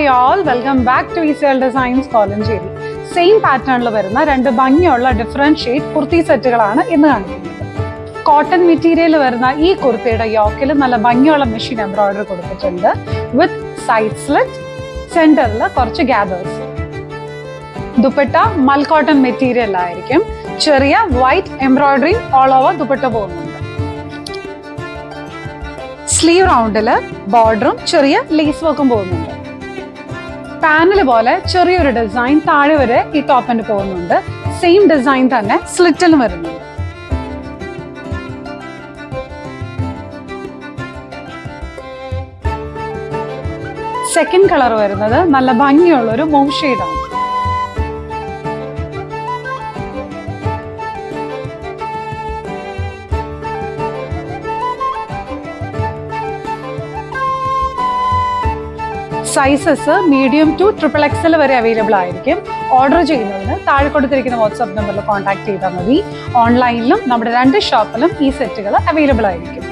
all, welcome back to ECL Designs Kolancheri. Same pattern വരുന്ന രണ്ട് ഭംഗിയുള്ള ഡിഫറെന്റ് ഷെയ്ഡ് കുർത്തി സെറ്റുകളാണ് ഇന്ന് കാണിക്കുന്നത്. കോട്ടൺ മെറ്റീരിയൽ വരുന്ന ഈ കുർത്തിയുടെ യോക്കിൽ നല്ല ഭംഗിയുള്ള മെഷീൻ എംബ്രോയിഡറി കൊടുത്തിട്ടുണ്ട് വിത്ത് സൈഡ് സ്ലിറ്റ്, സെന്ററിൽ കുറച്ച് ഗ്യാദേഴ്സ്. ദുപ്പട്ട മൽ കോട്ടൺ മെറ്റീരിയൽ ആയിരിക്കും. ചെറിയ white embroidery all over dupatta പോകുന്നുണ്ട്. സ്ലീവ് റൗണ്ടിൽ ബോർഡറും ചെറിയ ലേസ് വർക്കും പോകുന്നുണ്ട്. പാനൽ പോലെ ചെറിയൊരു ഡിസൈൻ താഴെ വരെ ഈ ടോപ്പിന് പോകുന്നുണ്ട്. സെയിം ഡിസൈൻ തന്നെ സ്ലിറ്റിലും വരുന്നുണ്ട്. സെക്കൻഡ് കളർ വരുന്നത് നല്ല ഭംഗിയുള്ള ഒരു മൂവ് ഷെയ്ഡാണ്. സൈസസ് മീഡിയം ടു XXL വരെ അവൈലബിൾ ആയിരിക്കും. ഓർഡർ ചെയ്യുന്നതിന് താഴെ കൊടുത്തിരിക്കുന്ന വാട്സ്ആപ്പ് നമ്പറിൽ കോൺടാക്ട് ചെയ്താൽ മതി. ഓൺലൈനിലും നമ്മുടെ 2 ഷോപ്പിലും ഈ സെറ്റുകൾ അവൈലബിൾ ആയിരിക്കും.